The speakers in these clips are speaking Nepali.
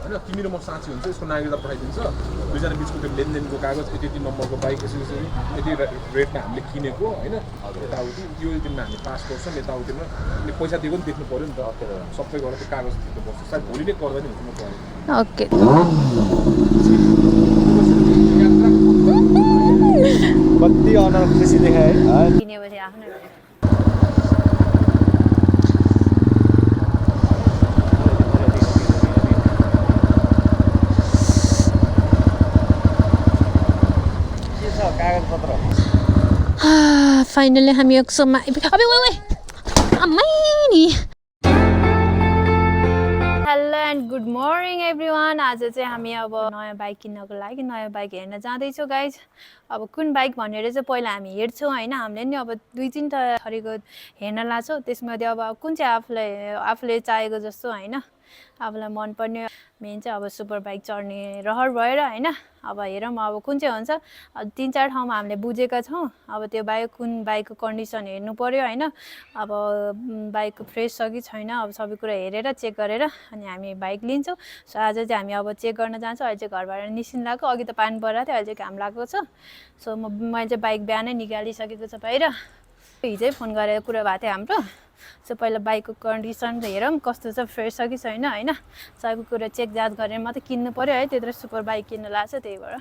हैन तिमी र म साथी हुन्छ यसको नागरिकता पठाइदिन्छ दुईजना बिचको त्यो लेनदेनको कागज यति नम्बरको बाइक यसरी यति रेटमा हामीले किनेको हैन यताउति यो दिनमा हामी पास गर्छौँ यताउतिमा पैसा दिएको पनि देख्नु पर्यो नि त सबै गरेर त्यो कागज दिनुपर्छ सायद भोलि नै गर्दा नि हुन्छ म पऱ्यो ओके कति अनर खुसी देखाए किनेपछि आफ्नो फाइनली हामी एकसम्म अबे ओए अम्मै नि hello and good morning everyone आज चाहिँ हामी अब नयाँ बाइक किन्नको लागि नयाँ बाइक हेर्न जाँदैछौँ गाइज अब कुन बाइक भनेर चाहिँ पहिला हामी हेर्छौँ होइन हामीले नि अब 2-3 थरीको हेर्न लाग्छौँ त्यसमध्ये अब कुन चाहिँ आफूले चाहेको जस्तो होइन आफूलाई मनपर्ने मेन चाहिँ अब सुपर बाइक चढ्ने रहर भएर होइन अब हेरौँ अब कुन चाहिँ हुन्छ 3-4 ठाउँमा हामीले बुझेका छौँ अब त्यो बाइक कुन बाइकको कन्डिसन हेर्नु पर्यो होइन अब बाइक फ्रेस छ कि छैन अब सबै कुरा हेरेर चेक गरेर अनि हामी बाइक लिन्छौँ सो आज चाहिँ हामी अब चेक गर्न जान्छौँ अहिले चाहिँ घरबाट निस्किनु लाग्यो अघि त पानी परिरहेको थियो अहिले चाहिँ घाम लागेको छ सो मैले चाहिँ बाइक बिहानै निकालिसकेको छ बाहिर हिजै फोन गरेर कुरा भएको थियो हाम्रो सो पहिला बाइकको कन्डिसन हेरौँ कस्तो छ फ्रेस छ कि छैन होइन सबै कुरा चेक जाँच गरेर मात्रै किन्नु पर्यो है त्यत्रो सुपर बाइक किन्नु लाग्छ त्यही भएर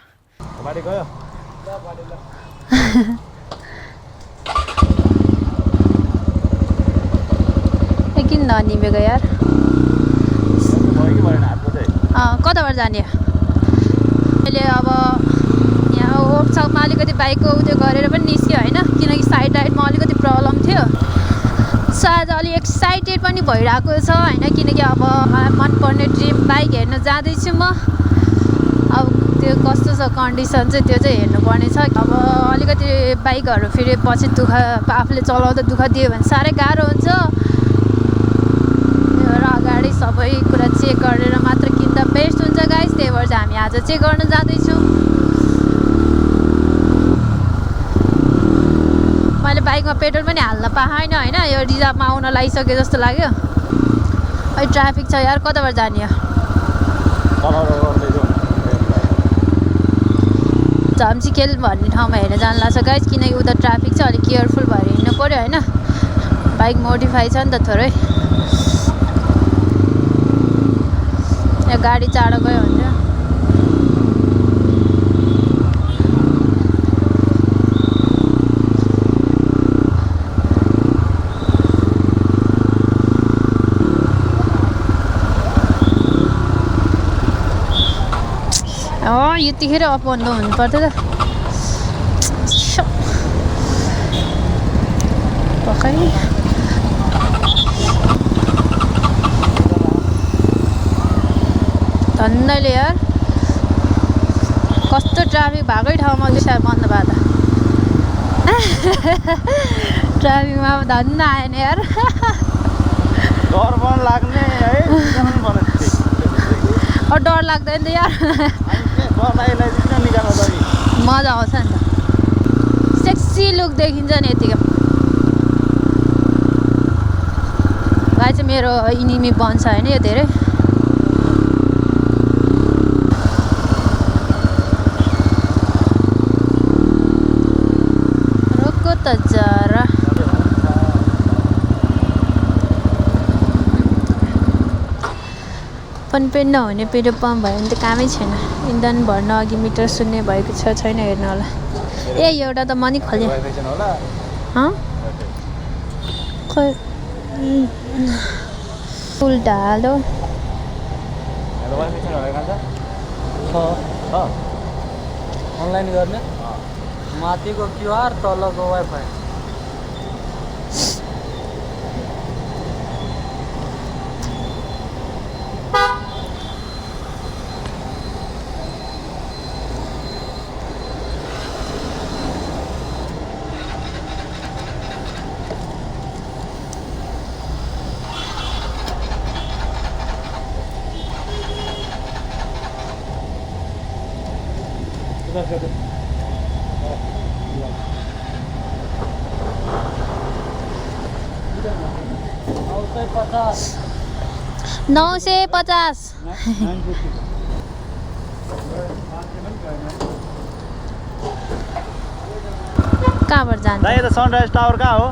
किन ननिमेको यार कताबाट जाने अहिले अब यहाँ वर्कसपमा अलिकति बाइकको उयो गरेर पनि निस्क्यो होइन किनकि साइड राइडमा अलिकति प्रब्लम थियो सो आज अलिक एक्साइटेड पनि भइरहेको छ होइन किनकि अब मनपर्ने ड्रिम बाइक हेर्न जाँदैछु म अब त्यो कस्तो छ कन्डिसन चाहिँ त्यो चाहिँ हेर्नुपर्ने छ अब अलिकति बाइकहरू फेरि पछि दुःख आफूले चलाउँदा दुःख दियो भने साह्रै गाह्रो हुन्छ र अगाडि सबै कुरा चेक गरेर मात्र किन्दा बेस्ट हुन्छ गाइस त्यही भएर चाहिँ हामी आज चेक गर्न जाँदैछौँ मैले बाइकमा पेट्रोल पनि हाल्न पाएन होइन यो रिजर्भमा आउन लागिसक्यो जस्तो लाग्यो अहिले ट्राफिक छ यार कताबाट जाने झम्सिखेल भन्ने ठाउँमा हेर्न जानु लाग्छ गाइस किनकि उता ट्राफिक छ अलिक केयरफुल भएर हिँड्नु पऱ्यो होइन बाइक मोडिफाई छ नि त थोरै यहाँ गाडी चाँडो गयो हुन्छ यतिखेर अप बन्द हुनु पर्थ्यो त पक्कै धन्नले यार कस्तो ट्राफिक भएकै ठाउँमा चाहिँ बन्द भयो त ट्राफिकमा अब धन्न आएन यार डर पनि लाग्ने है डर लाग्दैन त यार मजा आउँछ नि त सेक्सी लुक देखिन्छ नि यतिको भाइ चाहिँ मेरो इनिमी बन्छ होइन यो धेरै रोको त जरा पनि नहुने पेट्रोल पम्प भयो भने त कामै छैन इन्धन भर्न अघि मिटर शून्य भएको छ छैन हेर्नु होला ए एउटा त मनी खोल्यो खोइ फुल ढालो अनलाइन गर्ने माथिको क्युआर तलको वाइफाई 950 कहाँबाट जान्छ दाइ त सनराइज टावर कहाँ हो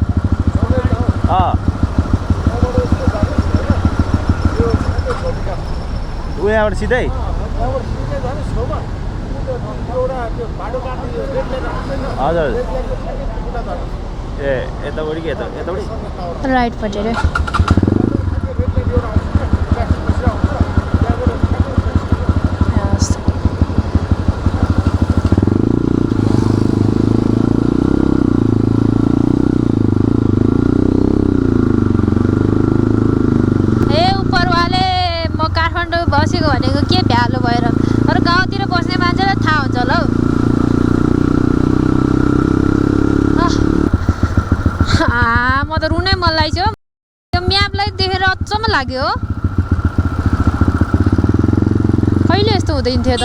यहाँबाट सिधै हजुर ए यतापट्टि कि यतापट्टि राइटपट्टि रे बसेको भनेको के भ्यालो भएर अरू गाउँतिर बस्ने मान्छेलाई थाहा हुन्छ होला हौ म त रुनै मन लाग्यो यो म्यापलाई देखेर अचम्म लाग्यो हो कहिले यस्तो हुँदैन थियो त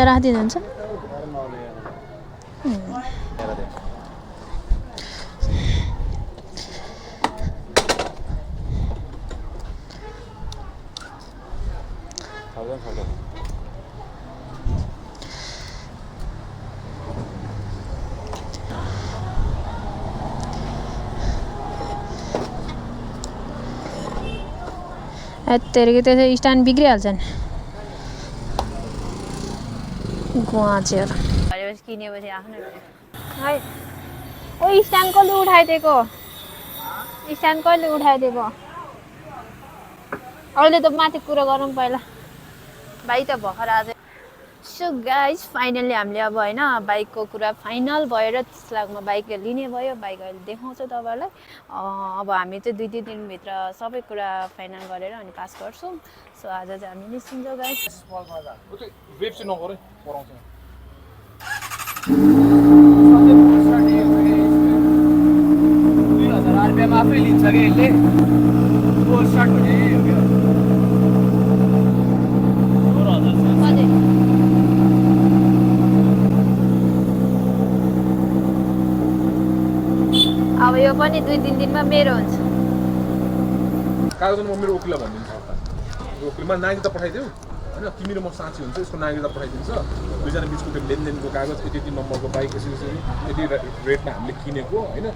राखिदिनुहुन्छ यत्तिकै त्यसै स्ट्यान्ड बिग्रिहाल्छ नि गुवाचेर किनेपछि आफ्नै है ओ स्ट्यान्ड कसले उठाइदिएको स्ट्यान्ड कहिले उठाइदिएको अहिले त माथि कुरा गरौँ पहिला भाइ त भर्खर आज सो गाइज फाइनल्ली हामीले अब होइन बाइकको कुरा फाइनल भएर 30 लाखमा बाइक लिने भयो बाइक अहिले देखाउँछु तपाईँलाई अब हामी चाहिँ 2-3 दिनभित्र सबै कुरा फाइनल गरेर अनि पास गर्छौँ सो आज चाहिँ हामी निस्किन्छौँ गाइज वेब चाहिँ नगरे पराउँछ रुपियाँमा आफै लिन्छ कि यसले फोर स्टार्ट हुने हो क्या अब यो पनि 2-3 दिनमा मेरो हुन्छ कागज म मेरो वकिललाई भनिदिन्छु वकिलमा नागरिकता पठाइदेऊ होइन तिमी र म साँची हुन्छ यसको नागरिकता पठाइदिन्छ दुईजना बिचको त्यो लेनदेनको कागज यति नम्बरको बाइक यसरी यति रेटमा हामीले किनेको होइन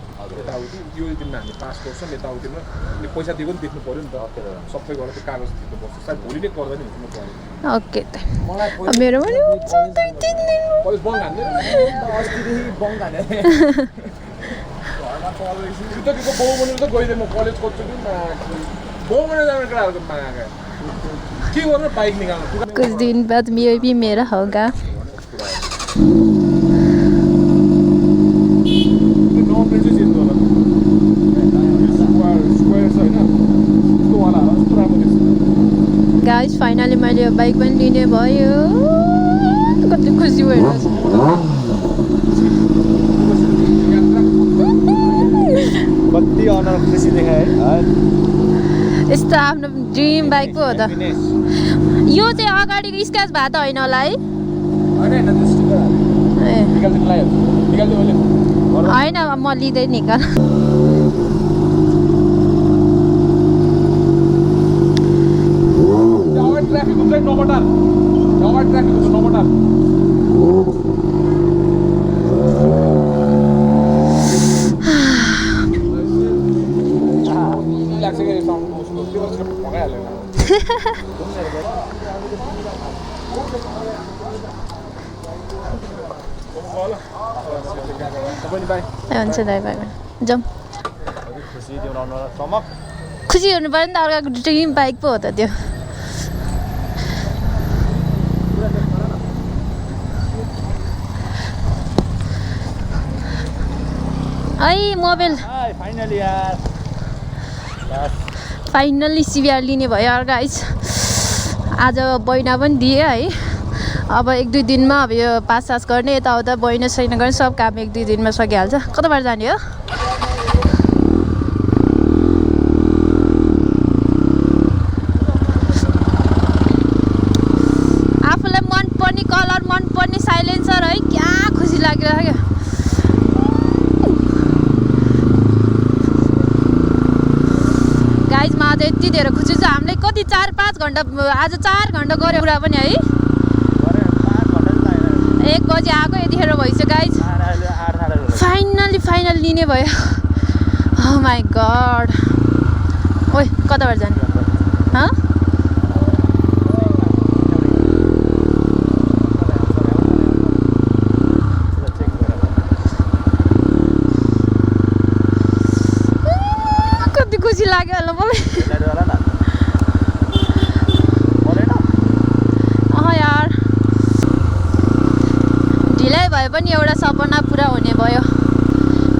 यताउति यो दिनमा हामी पास गर्छौँ यताउतिमा अनि पैसा दिएको पनि देख्नु पऱ्यो नि त सबै गरेर त्यो कागज दिनुपर्छ सायद भोलि नै गर्दा नि हुनु पऱ्यो ओके त मेरो पनि कलेज बङ्ग हान्दैन अस्तिदेखि बङ्ग हाने उताको बाउ बनेर त गइदिएन कलेज गर्छु कि बाउ बनेर जाने केटाहरूको मागा के गर्नु बाइक निकाल्नु कुछ दिन बाद ये भी मेरा होगा गाइस फाइनली मैले यो बाइक पनि लिने भयो कति खुसी भइरहेछ कति अनर खुसी देखाए यस्तो आफ्नो ड्रिम बाइक पो हो त यो चाहिँ अगाडिको स्क्र्याच भए त होइन होला है होइन म लिँदै निकाल हुन्छ दाइ बाई जाउँ खुसी हुनु पऱ्यो नि त अर्काको ड्रिम बाइक पो हो त त्यो है मोबाइल फाइनल्ली सिबिआर लिने भयो यार गाइस। आज बैना पनि दिएँ है। अब 1-2 दिनमा अब यो पास गर्ने यताउता बैना छैन गर्ने सब काम 1-2 दिनमा सकिहाल्छ। कताबाट जाने हो? आफूलाई मनपर्ने कलर मनपर्ने साइलेन्सर है, क्या खुसी लागिरहेको क्या। गाइज म आज यति धेरै खुसी छु। हामीले कति 4-5 घन्टा आज 4 घन्टा गऱ्यो पुरा पनि है। 1 बजी आएको यतिखेर भइसक्यो गाइज। फाइनली लिने भयो। ओ माई गड। ओइ कताबाट जाने? कति खुसी लाग्यो होला मलाई। यार ढिलाइ भए पनि एउटा सपना पुरा हुने भयो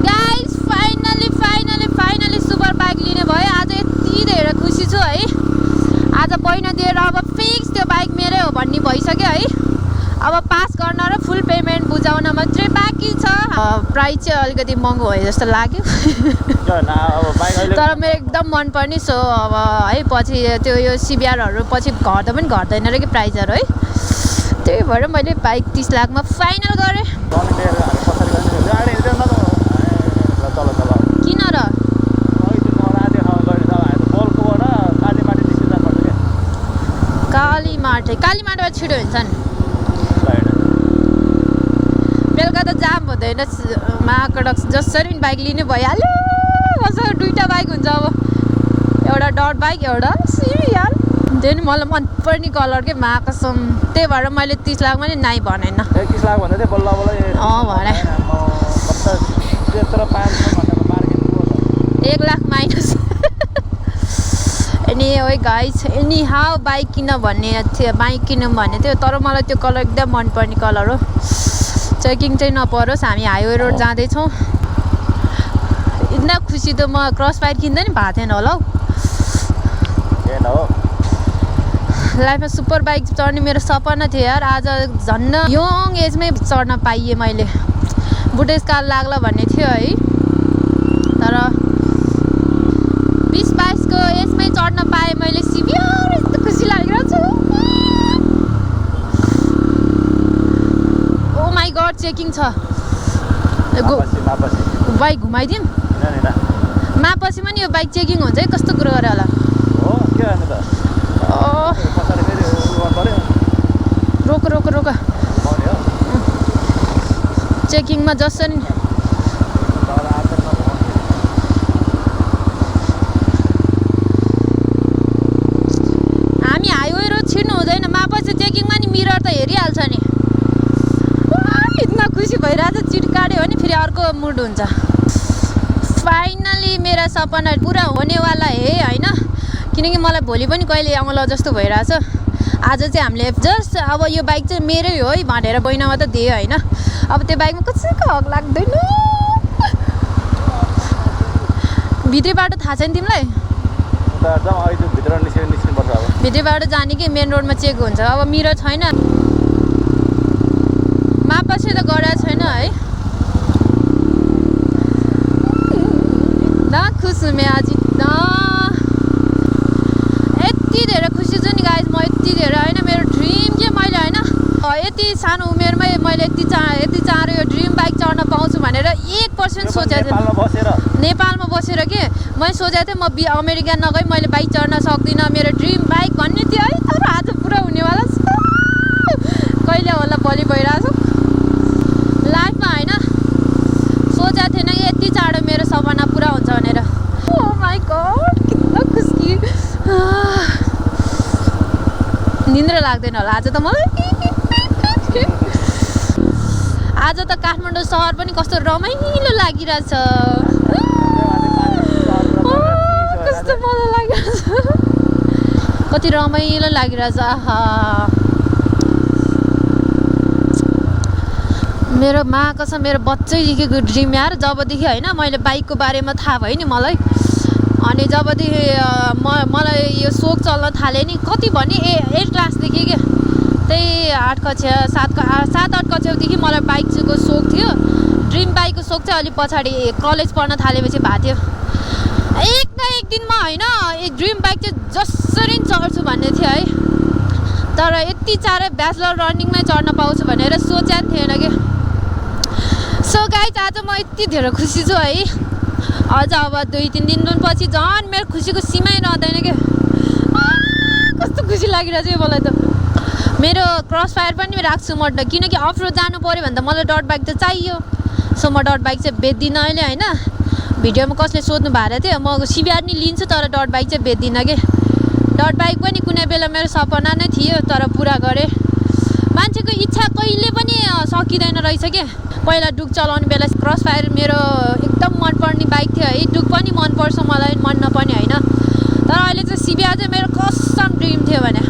गाइस। फाइनली सुपर बाइक लिने भयो। आज यति धेरै खुसी छु है। आज बैना दिएर अब फिक्स त्यो बाइक मेरै हो भन्ने भइसक्यो है। अब पास गर्न र फुल पेमेन्ट बुझाउन मात्रै बाँकी छ। प्राइस चाहिँ अलिकति महँगो भयो जस्तो लाग्यो तर मेरो एकदम मनपर्ने। सो अब है पछि त्यो यो सिबिआरहरू पछि घट्दा पनि घट्दैन र कि प्राइजहरू है। त्यही भएर मैले बाइक 30 लाखमा फाइनल गरेँ। किन र? कालीमाटबाट छिटो हुन्छ नि। बेलुका त जाम हुँदैन महाकडक जसरी पनि बाइक लिने भइहाल्यो। मसँग 2टा बाइक हुन्छ अब, एउटा डट बाइक एउटा सिबिआर। त्यो नि मलाई मनपर्ने कलर के महाकसम। त्यही भएर मैले 30 लाखमा नि नाइ भनेन। 30 लाख भन्दा चाहिँ बल्ल बल्ल भने 1 लाख माइनस। एनी हो गाइस। एनी हाउ बाइक किन भन्ने थियो, बाइक किनौँ भन्ने थियो तर मलाई त्यो कलर एकदम मनपर्ने कलर हो। चेकिङ चाहिँ नपरोस्। हामी हाइवे रोड जाँदैछौँ। इतना खुसी त म क्रस फायर किन्दै नि भएको थिएन होला हौ। लाइफमा सुपर बाइक चढ्ने मेरो सपना थियो यार। आज झन्न यङ एजमै चढ्न पाइएँ मैले। बुढेसकाल लाग्ला भन्ने थियो है तर 20-22 को एजमै चढ्न पाएँ मैले सिबिआर। यस्तो खुसी लागिरहेको छ। ओ माई गड चेकिङ छ। बाइक घुमाइदिउँ? मापसीमा नि यो बाइक चेकिङ हुन्छ है। कस्तो कुरो गरे होला? रोक चेकिङमा जसरी हामी हाइवे रोड छिर्नु हुँदैन। मापसी चेकिङमा नि मिरर त हेरिहाल्छ नि। इतना खुसी भइरहेछ। चिट काट्यो भने फेरि अर्को मुड हुन्छ। फाइनली मेरा सपना पुरा होनेवाला होइन। किनकि मलाई भोलि पनि कहिले आउँला जस्तो भइरहेछ। आज चाहिँ हामीले जस्ट अब यो बाइक चाहिँ मेरै हो है भनेर बैनामा त दियो होइन। अब त्यो बाइकमा कसैको हक लाग्दैन। भित्री बाटो थाहा छ नि तिमीलाई? भित्री बाटो जाने कि मेन रोडमा चेक हुन्छ। अब मिरर छैन। मापसी त गराएको छैन है। खुस हुँ मैं आज इतना। यति धेरै खुसी छु नि गाइज म। यति धेरै होइन मेरो ड्रिम के मैले होइन यति सानो उमेरमै मैले यति चाँडो यो ड्रिम बाइक चढ्न पाउँछु भनेर 1% सोचेको थिएँ। नेपालमा बसेर के मैले सोचेको थिएँ म अमेरिका नगई मैले बाइक चढ्न सक्दिनँ। मेरो ड्रिम बाइक भन्ने थियो है तर आज पुरा हुनेवाला छ। कहिले होला भोलि भइरहेको छ लाइफमा होइन। सोचेको थिएन कि यति चाँडो मेरो सपना पुरा हुन्छ भनेर। ओ माई गड कितना खुसी। निन्द्रा लाग्दैन होला आज त मलाई। आज त काठमाडौँ सहर पनि कस्तो रमाइलो लागिरहेछ। कस्तो मजा लागिरहेछ। कति रमाइलो लागिरहेछ। आहा मेरो माँ कसम मेरो बच्चैदेखिको ड्रिम यार। जबदेखि होइन मैले बाइकको बारेमा थाहा भयो नि मलाई अनि जबदेखि मलाई यो सोक चल्न थाले नि कति भने 8 क्लासदेखि के त्यही 8 कक्षा 7-8 कक्षादेखि मलाई बाइकको सोक थियो ड्रिम बाइकको सोक चाहिँ अलि पछाडि कलेज पढ्न थालेपछि भएको थियो एक न एक दिनमा होइन एक ड्रिम बाइक चाहिँ जसरी चढ्छु भन्ने थियो है तर यति चाँडै ब्याचलर रनिङमै चढ्न पाउँछु भनेर सोचेको थिएन कि सो गाइज आज म यति धेरै खुसी छु है अझ अब 2-3 दिनपछि झन् मेरो खुसीको सीमै रहँदैन कि कस्तो खुसी लागिरहेको छ मलाई त मेरो क्रस फायर पनि राख्छु म किनकि अफ रोड जानु पऱ्यो भने त मलाई डट बाइक त चाहियो सो म डट बाइक चाहिँ बेच्दिनँ अहिले होइन भिडियोमा कसले सोध्नु भएको थियो म सिबिआर नि लिन्छु तर डट बाइक चाहिँ बेच्दिनँ कि डट बाइक पनि कुनै बेला मेरो सपना नै थियो तर पुरा गरेँ मान्छेको इच्छा कहिले पनि सकिँदैन रहेछ के पहिला डुक चलाउने बेला क्रस फायर मेरो एकदम मनपर्ने बाइक थियो है डुक पनि मनपर्छ मलाई मन नपर्ने होइन तर अहिले चाहिँ सिबिआर चाहिँ मेरो कसम ड्रिम थियो भने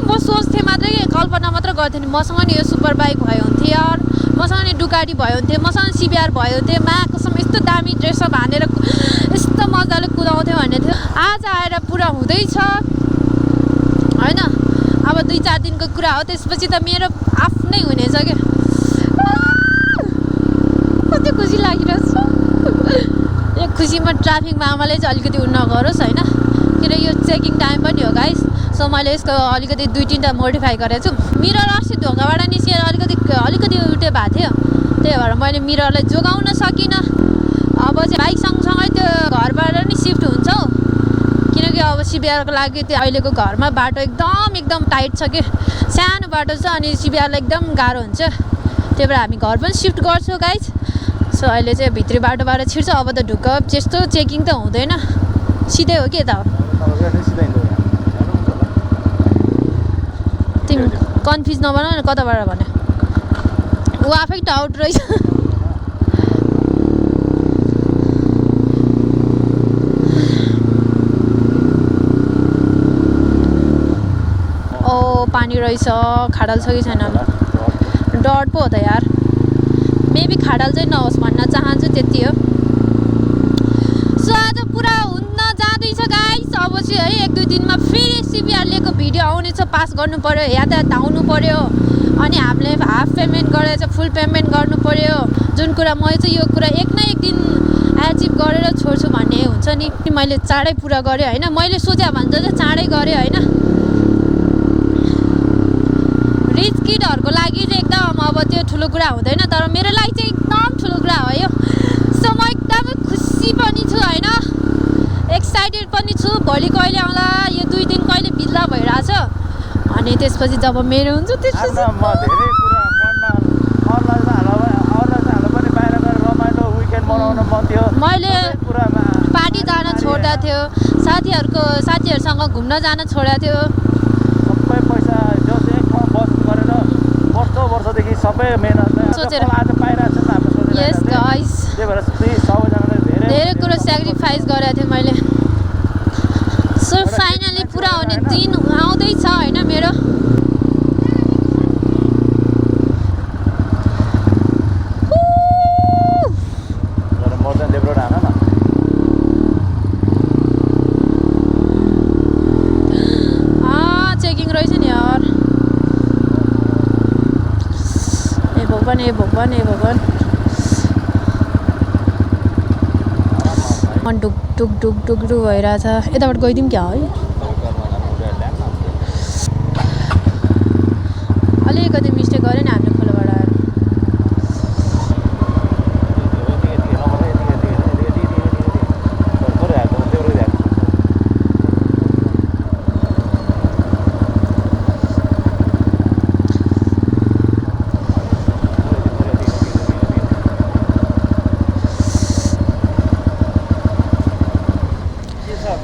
म सोच्थेँ मात्रै कि कल्पना मात्र गर्थेँ नि मसँग नि यो सुपर बाइक भयो हुन्थ्यो यार मसँग नि डुकाटी भयो हुन्थ्यो मसँग सिबिआर भयो हुन्थ्यो मा कसम यस्तो दामी ड्रेसअप हानेर यस्तो मजाले कुदाउँथ्यो भन्ने थियो आज आएर पुरा हुँदैछ होइन अब 2-4 दिनको कुरा हो त्यसपछि त मेरो आफ्नै हुनेछ क्या कति खुसी लागिरहेछ यो खुसीमा ट्राफिकमा आमाले चाहिँ अलिकति उ नगरोस् होइन किन यो चेकिङ टाइम पनि हो गाइस सो मैले यसको अलिकति 2-3टा मोडिफाई गरेको छु मिरर अस्ति ढोकाबाट निस्किएर अलिकति उल्टे भएको थियो त्यही भएर मैले मिररलाई जोगाउन सकिनँ अब चाहिँ बाइक सँगसँगै त्यो घरबाट नि सिफ्ट हुन्छ हौ किनकि अब सिबिआरको लागि त्यो अहिलेको घरमा बाटो एकदम टाइट छ कि सानो बाटो छ अनि सिबिआरलाई एकदम गाह्रो हुन्छ त्यही भएर हामी घर पनि सिफ्ट गर्छौँ गाइज सो अहिले चाहिँ भित्री बाटोबाट छिर्छ अब त ढुक्क त्यस्तो चेकिङ त हुँदैन सिधै हो के त तिमी कन्फ्युज नबनाऊ न कताबाट भने ऊ आफै टाउट रहेछ ओ पानी रहेछ खाडल छ कि छैन डर पो हो त यार मेबी खाडल चाहिँ नहोस् भन्न चाहन्छु त्यति हो सो आज पुरा हुन्न जाँदैछ गाइस अब चाहिँ है 1-2 दिनमा फेरि सिबिआर लिएको भिडियो आउनेछ पास गर्नु पर्यो यातायात धाउनु पर्यो अनि हामीले हाफ पेमेन्ट गरेर चाहिँ फुल पेमेन्ट गर्नु पर्यो जुन कुरा म चाहिँ यो कुरा एक न एक दिन एचिभ गरेर छोड्छु भन्ने हुन्छ नि मैले चाँडै पुरा गरेँ होइन मैले सोचे भने चाहिँ चाँडै गरेँ होइन रिच किडहरूको लागि चाहिँ एकदम अब त्यो ठुलो कुरा हुँदैन तर मेरो लागि चाहिँ एकदम ठुलो कुरा हो यो सो म एकदमै खुसी पनि छु होइन एक्साइटेड पनि छु भोलि कहिले आउँला यो 2 दिन कहिले बित्ला भइरहेछ अनि त्यसपछि जब मेरो हुन्छ त्यसपछि म धेरै कुरा मनमा अरूलाई पनि बाहिर गएर रमाइलो विकेन्ड मनाउन मन थियो मैले पार्टी जान छोड्दा थियो साथीहरूसँग घुम्न जान छोड्दा थियो सबै पैसा जस एक ठाउँ बस गरेर वर्षदेखि सबै मेहनत सोचेर आज पाइरहेको छ हाम्रो सोचेर यस गाइस त्यही भएर सबैजनाले धेरै कुरो सेक्रिफाइस गरेको थिएँ मैले सो फाइनली पुरा हुने दिन आउँदैछ होइन मेरो मर्दैन देब्रोड हान न चेकिङ रहेछ नि यार ए भगवान मन ढुक ढुक भइरहेछ यताबाट गइदिउँ क्या है अलिकति मिस्टेक गऱ्यो नि हामीले खोलाबाट आएर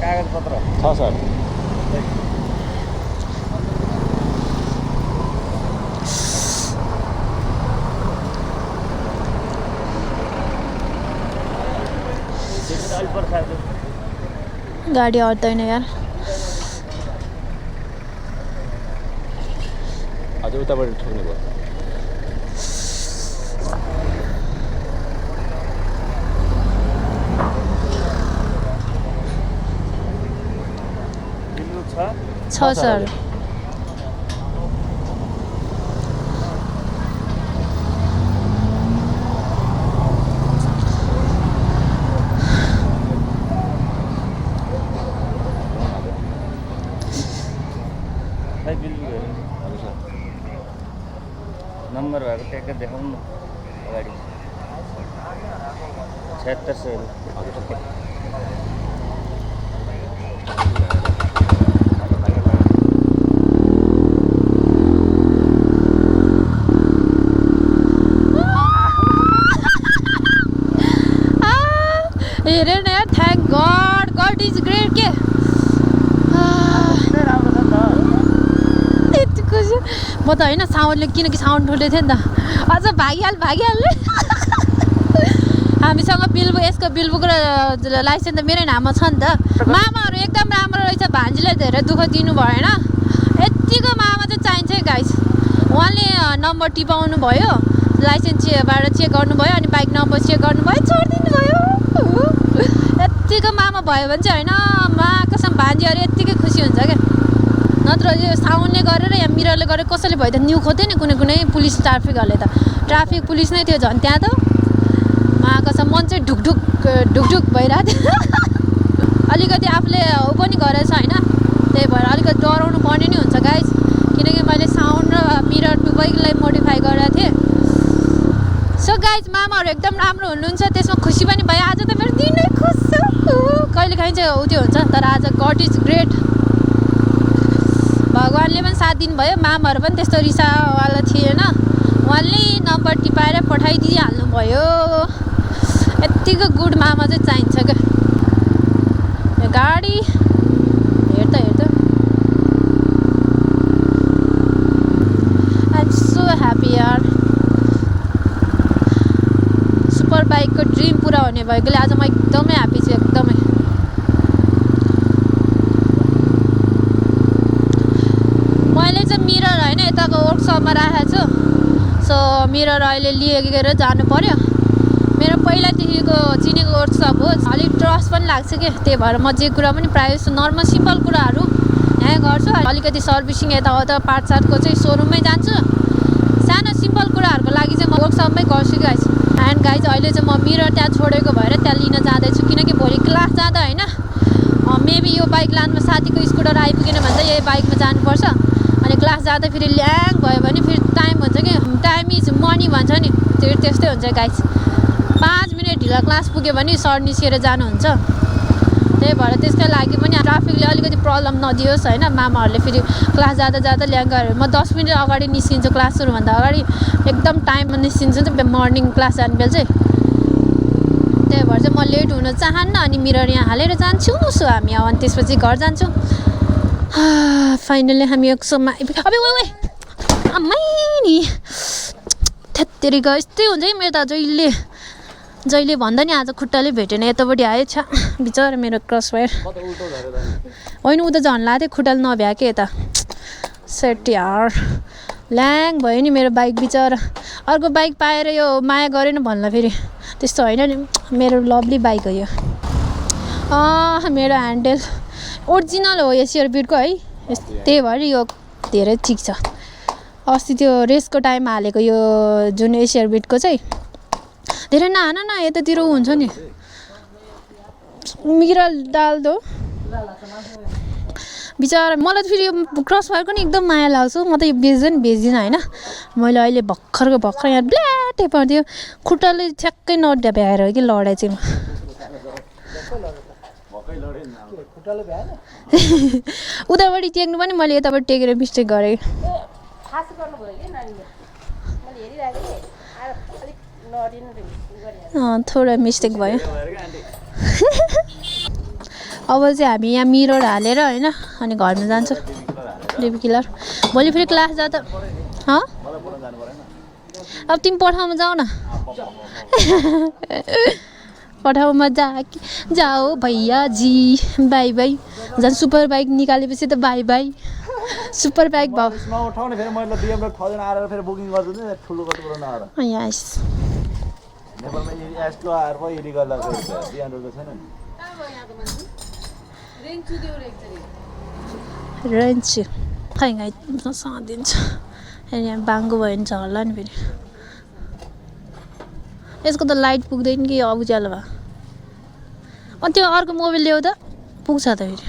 कागजपत्र छ सर गाडी अट्दैन यार अझै उताबाट ठोक्ने भयो छ सर नम्बर भएको ट्याक्कै देखाउनु न अगाडि 7600 हेरे न यार thank God God is great के यति खुसी म त होइन साउन्डले किनकि साउन्ड ठुल्दै थियो नि त अझ भागिहाल्ने हामीसँग बिलबुक यसको बिलबुक र लाइसेन्स त मेरै नाममा छ नि त मामाहरू एकदम राम्रो रहेछ भान्जीलाई धेरै दुःख दिनु भएन यत्तिको मामा चाहिँ चाहिन्छ है गाइस उहाँले नम्बर टिपाउनु भयो लाइसेन्सबाट चेक गर्नुभयो अनि बाइक नम्बर चेक गर्नुभयो छोडिदिनु भयो यत्तिको मामा भयो भने चाहिँ होइन मा कसम भान्जीहरू यत्तिकै खुसी हुन्छ क्या नत्र यो साउन्डले गरेर या मिररले गरेर कसैले भयो त न्यु खोज्यो नि कुनै पुलिस ट्राफिकहरूले त ट्राफिक पुलिस नै थियो झन् त्यहाँ त मा कसम मन चाहिँ ढुकढुक भइरहेको थियो अलिकति आफूले ऊ पनि गरेछ होइन त्यही भएर अलिकति डराउनु पर्ने नै हुन्छ गाइस किनकि मैले साउन्ड र मिरर दुवैलाई मोडिफाई गरेको थिएँ सो गाइज मामाहरू एकदम राम्रो हुनुहुन्छ त्यसमा खुसी पनि भयो आज त मेरो दिनै खुस छ कहिलेकाहीँ चाहिँ उ त्यो हुन्छ तर आज गड इज ग्रेट भगवान्ले पनि साथ दिनुभयो मामाहरू पनि त्यस्तो रिसावाला थिएन उहाँले नम्बर टिपाएर पठाइदिइहाल्नु भयो यत्तिको गुड मामा चाहिँ चाहिन्छ क्या यो गाडी हेर्दा आइ एम सो ह्याप्पी यार सुपर बाइकको ड्रिम पुरा हुने भएकोले आज म एकदमै ह्याप्पी छु एकदमै मैले चाहिँ मिरर होइन यताको वर्कसपमा राखेको छु सो मिरर अहिले लिएर जानु पर्यो मेरो पहिलादेखिको चिनेको वर्कसप हो अलिक ट्रस्ट पनि लाग्छ कि त्यही भएर म जे कुरा पनि प्रायः जस्तो नर्मल सिम्पल कुराहरू यहाँ गर्छु अलिकति सर्भिसिङ यताउता पार्टसार्टको चाहिँ सोरुममै जान्छु सानो सिम्पल कुराहरूको लागि चाहिँ म वर्कसपमै गर्छु गाइस एन्ड गाइज अहिले चाहिँ म मिरर त्यहाँ छोडेको भएर त्यहाँ लिन जाँदैछु किनकि भोलि क्लास जाँदा होइन मेबी यो बाइक लानुमा साथीको स्कुटर आइपुगेन भने चाहिँ यही बाइकमा जानुपर्छ अनि क्लास जाँदा फेरि ल्याङ भयो भने फेरि टाइम हुन्छ कि टाइम इज मनी भन्छ नि त्यो त्यस्तै हुन्छ गाइज 5 मिनट ढिला क्लास पुग्यो भने सर निस्केर जानुहुन्छ त्यही भएर त्यसकै लागि पनि ट्राफिकले अलिकति प्रब्लम नदियोस् होइन मामाहरूले फेरि क्लास जाँदा ल्याङ गऱ्यो म 10 मिनट अगाडि निस्किन्छु क्लास सुरुभन्दा अगाडि एकदम टाइममा निस्किन्छु नि त मर्निङ क्लास जाने बेला चाहिँ त्यही भएर चाहिँ म लेट हुन चाहन्न अनि मिरर यहाँ हालेर जान्छु सो हामी अनि त्यसपछि घर जान्छौँ फाइनली हामी एकसम्म अबे ओए आम्मै नि थेत्तेरिका यस्तै हुन्छ है मेरो त जहिले भन्दा नि आज खुट्टाले भेटेन यतापट्टि आयो छ बिचरा मेरो क्रस वायर होइन उता झन् लाग्थ्यो खुट्टाले नभ्या के यता सेट यार ल्याङ भयो नि मेरो बाइक बिचरा अर्को बाइक पाएर यो माया गरेन भन्ला फेरि त्यस्तो होइन नि मेरो लभली बाइक हो यो मेरो ह्यान्डल ओरिजिनल हो यो सेयरबिटको है त्यही भएर यो धेरै ठिक छ अस्ति त्यो रेसको टाइममा हालेको यो जुन एसियरबिटको चाहिँ धेरै नहान न यतातिर हुन्छ नि मिरर डाल्दो बिचरा मलाई त फेरि यो क्रस वायरको नि एकदम माया लाग्छ म त यो बेच्दिनँ होइन मैले अहिले भर्खर यहाँ ब्ल्याटै पर्थ्यो खुट्टाले ठ्याक्कै नभ्याएर कि लडाइ चाहिँ म उतापट्टि टेक्नु पनि मैले यतापट्टि टेकेर मिस्टेक गरेँ थोडा मिस्टेक भयो अब चाहिँ हामी यहाँ मिरर हालेर होइन अनि घरमा जान्छ बेबी किलर भोलि फेरि क्लास जाँदा अब तिमी पठाउनु जाऊ न पठाउमा जाओ भैया जी बाई बाई झन् सुपर बाइक निकालेपछि त बाई बाई सुपर बाइक भयो यस नेपालमा यस्तो आएर पो इलिगल लाग्छ 300 छैन रहन्छु खै गाई दिन्छ यहाँ बाङ्गो भयो भने झर्ला नि फेरि यसको त लाइट पुग्दैन कि उज्यालो भयो त्यो अर्को मोबाइल ल्याऊ त पुग्छ त फेरि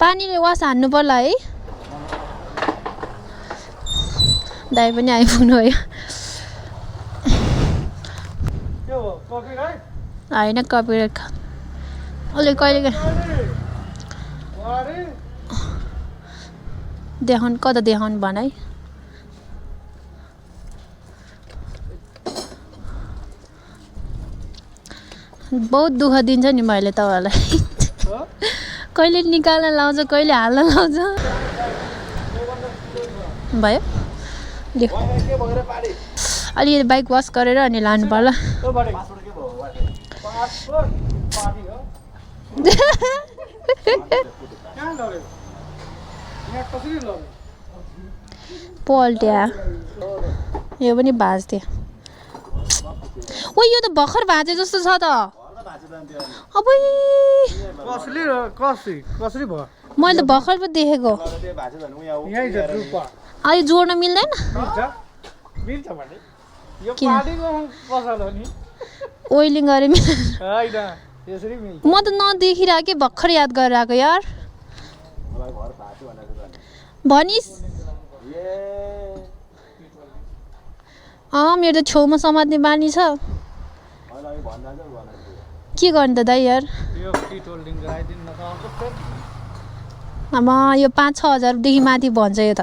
पानीले वास हान्नु पर्ला है दाइ पनि आइपुग्नु भयो होइन कपिराइट उसले कहिले देखाउनु कता देखाउनु भन है बहुत दुःख दिन्छ नि मैले तपाईँहरूलाई कहिले निकाल्न लाउँछ कहिले हाल्न लाउँछ भयो अलि बाइक वास गरेर अनि लानु पर्ला पल्ट्या यो पनि भाँच्थ्यो ओ यो त भर्खर भाँचे जस्तो छ त अब मैले त भर्खर पो देखेको अहिले जोड्न मिल्दैन ओइलिङ गरे म त नदेखिरहेको कि भर्खर याद गरेर आएको यार भनिस् मेरो त छेउमा समात्ने बानी छ के गर्नु त दाइ यार यो 5-6 हजारदेखि माथि भन्छ यो त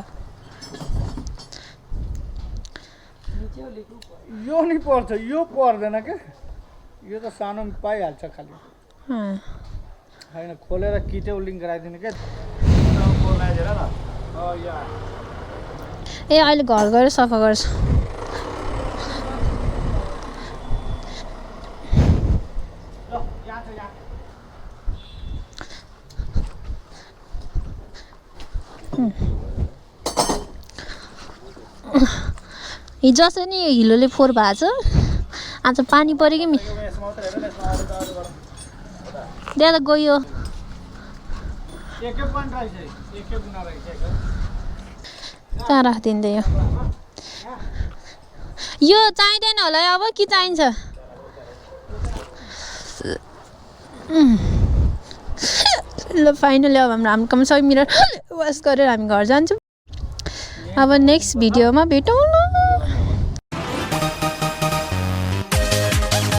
यो नि पर्छ यो पर्दैन के यो त सानो पाइहाल्छ खालि हैन खोलेर किटे लिङ्क गराइदिनु के ए अहिले घर गएर सफा गर्छु हिजो अस्ति नि हिलोले फोहोर भएको छ आज पानी पऱ्यो कि त्यहाँ त गयो कहाँ राखिदिँदै यो चाहिँदैन होला अब के चाहिन्छ ल फाइनली अब हाम्रो कम 100 मिनट वास गरेर हामी घर जान्छौँ अब नेक्स्ट भिडियोमा भेटौँ